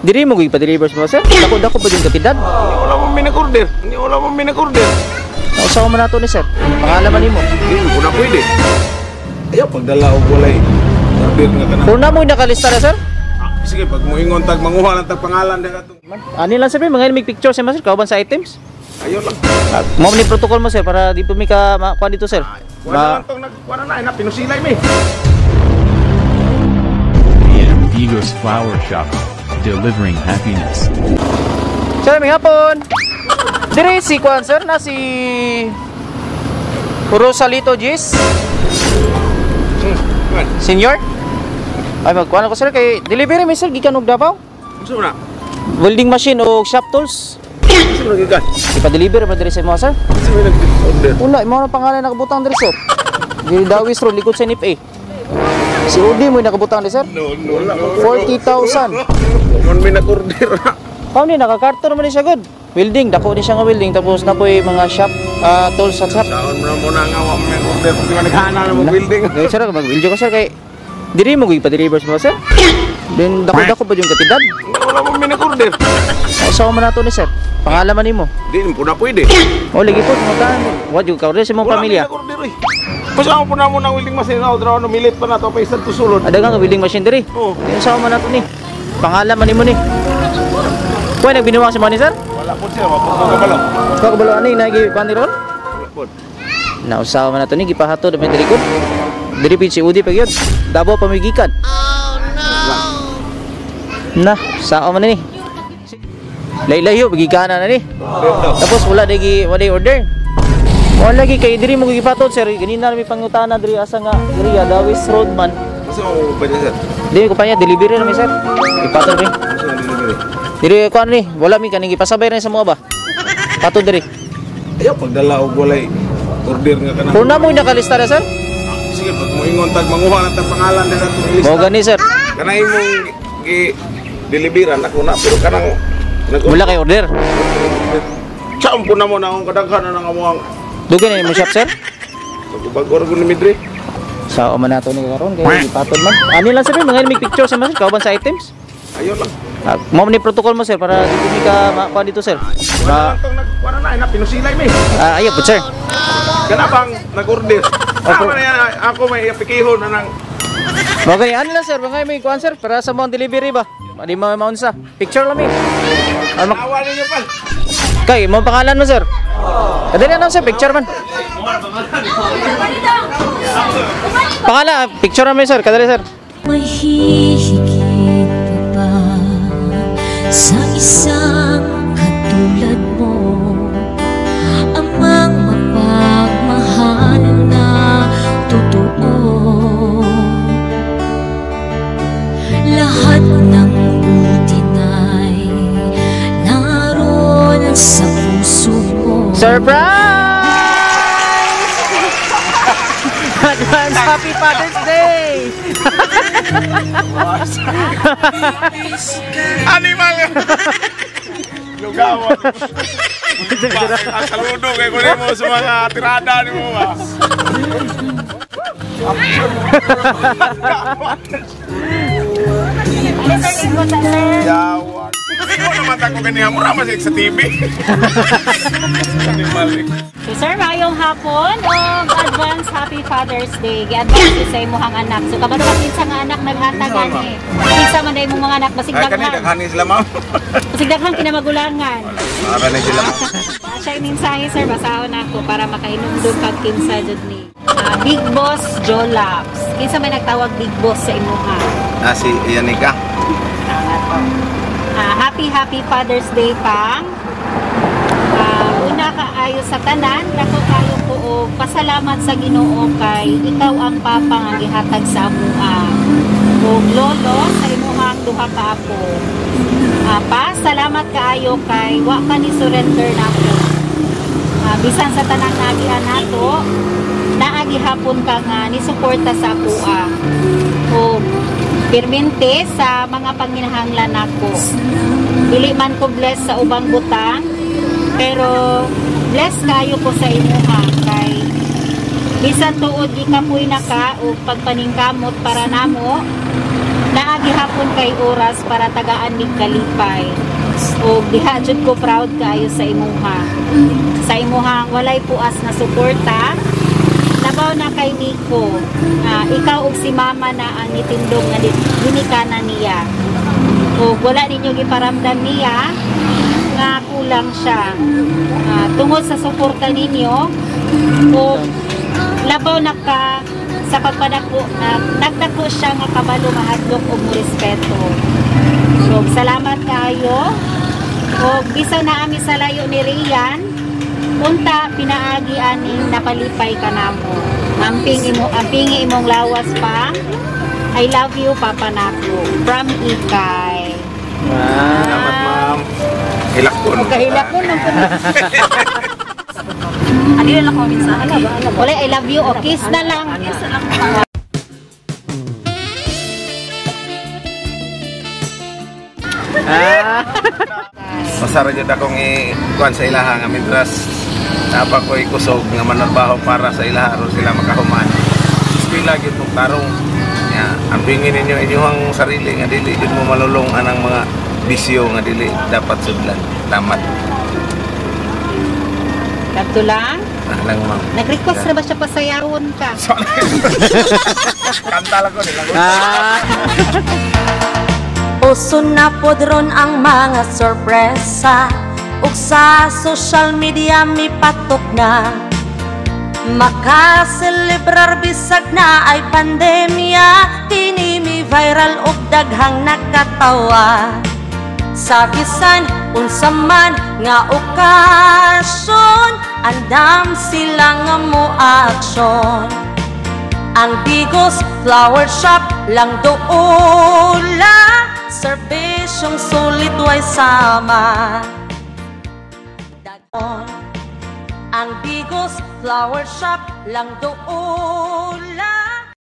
Diri mo pa deliver mo sir. Dako pa din katidad. Wala mo minag-order. Wala mo minag-order. Usawa man nato ni sir. Pangalan man nimo. Hindi ko na pwede. Ayaw pagdala og walay. Order nga kana. Kung na mo nakalista na sir. Sige, pag mo ingon tag manguha lang tag pangalan dagat. Ani lang sir, mga mig picture sa sir, kauban sa items. Ayaw lang. Mo ni protocol mo sir para di pa mi ka makuha dito sir. Wala lang tong nagkuha na pinusilay mi. Amigos Flower Shop, delivering happiness. Sir, may hapon. Dire si Kwan sir na si Rosalito Gis. Senior? Ay magkuha ko sir kay delivery mi sir gikan og Davao. Unsa na? Welding machine o shop tools. Unsa na gikan? Ipa-deliver ba dire sa mo sir? Unsa may nag-order? Una, imo na pangalan nakabutang dire sir. Dili Dawis Road likod sa NIP. Si Udi mo nakabutang dire sir. No. 40,000. Mon may nag-order. Pao ni naka-carton man ni siya good. Welding, dako ni siya nga welding tapos na po'y mga shop tools at shop. Saon mo na muna nga wa may order pag naghana na mo building. Kay sir, mag-build ka sir kay diri mo pa-deliver mo sir. Then dako pa yung katidad. Wala mo may nag-order. Usawa man nato ni sir. Pangalan man nimo. Di mo na pwede. O lagi po magkano. Wa jud ka order sa imong pamilya. Wala may nag-order eh. Pasama po na mo ng welding machine na draw no milit pa na to pa isang tusulod. Ada nga welding machine diri. Oo. Usawa man nato ni. Pangalan man nimo ni. Kuya nagbinuwa si mo ni sir? Wala po sir, wapot mo kabalo. Kabalo ani nagi panirol? Wala po. Nausawa man nato ni gipahatod man diri gud. Diri pid si Udi pa gyud. Davao pamigikan. Oh no. Na, sao man ni? Laylayo bigikana na ni. Tapos wala dagi order. Wala lagi kay diri mo gipahatod sir. Ganina mi pangutana diri asa nga diri Dawis Road man. Kasi mo pa sir. Diri ko pa niya delivery na mi sir. Ipatod rin. Kasi delivery. Diri ko ano ni, wala mi kaning ipasabay na sa mga ba. Patod diri. Ayaw pagdala og walay order nga kana. Kung na mo nakalista na sir. Sige, pag mo ingon tag manguha lang tag pangalan dagat lista. Mo gani sir. Kana imong gi-deliveran ako na pero kanang Wala kay order. Saan po na mo na akong kadaghan na nga mo ang Dugay na mo shop sir. pag-order ko ni Midri. Sa man nato ni karon kay ipatod man. Ani lang sir mga mig picture sa sir kauban sa items. Ayaw lang. Mo ni protocol mo sir para di mi ka makuha dito sir. Wala lang tong nagkuha na pinusilay mi. Ayo po sir. Kana bang nag-order? Ako na yan, ako may apikihon na nang Mo gani ani lang sir mga may kuan sir para sa mga delivery ba. Di mo maunsa. Picture lang mi. awal ninyo pa. Kay mo pangalan mo sir? Kadali na sir picture man. Pangalan picture man sir kadali sir. May hihigit pa ba sa isang katulad mo, amang mapagmahal na totoo. Lahat ng buti na'y naroon sa puso mo. Surprise! Advance Happy Father's Day! Animal yan! Lugawan! Saludo kay kunin mo sa mga tirada ni mo ba? Yawan! Ikaw naman tako ganyan mo naman sa TV. Animal eh. So sir, mayong hapon o advance Happy Father's Day. Gi-advance ko sa imuhang anak. So kabalo ka kinsa nga anak naghatagan eh. Kinsa man day mong mga anak basig Ay kanina daghan. daghanin sila ma'am. Basig daghan kinamagulangan. Para na sila ma'am. Siya ininsahe sir, basahon ako para makainumdum kag kinsa jud ni. Big Boss Jolaps. Kinsa may nagtawag Big Boss sa imuha? Si Yanika. Tama to. Happy Father's Day pang. Una kaayo sa tanan, dako kayo po og pasalamat sa Ginoo kay ikaw ang papa nga gihatag sa amoa. Og lolo sa imuhang duha ka apo. Pa, salamat kaayo kay wa ka ni surrender nako. Bisan sa tanang nagian nato, naagihapon ka nga ni suporta sa apoa. Og pirmente sa mga panginahanglan nako. Dili man ko bless sa ubang butang, pero bless kayo ko sa imuha kay bisan tuod gikapoy na ka o pagpaningkamot para namo naagi hapon kay oras para tagaan mig kalipay. O diha jud ko proud kaayo sa imuha. Sa imuhang walay puas na suporta. Labaw na kay Nico. Ikaw ug si mama na ang nitindog nga ginikanan niya. O wala ninyo giparamdam niya nga kulang siya. Tungod sa suporta ninyo o labaw na ka sa pagpadako na nagdako siya nga kabalo mahadlok og respeto. So salamat kayo. O bisan na ami sa layo ni Rian, punta pinaagi ani napalipay ka namo. Amping imong lawas pa. I love you Papa Nako from Ikay. Salamat, ma'am. Hilakon. Kahilakon ng Ano yun lang kami sa akin? Wala, I love you. O, kiss na lang. Masara jud akong ikuan sa ilaha nga mitras napa ko ikusog nga manarbaho para sa ilaha aron sila makahuman. Eskwela gyud mong tarong. Ya, ambingin ninyo inyong sarili nga dili jud mo malulong anang mga bisyo nga dili dapat sudlan. Tamat. Kadto lang. Lang ma'am. Nag-request na ba siya pasayawon ka? Kanta lang ko nila. Uso na podron ang mga sorpresa ug sa social media mi patok na makaselebrar bisag na ay pandemya kini mi viral ug daghang nakatawa sa bisan unsa man nga okasyon andam sila nga mo aksyon ang Bigos Flower Shop lang doola serbisyong sulit way sama ang Bigos Flower Shop lang doon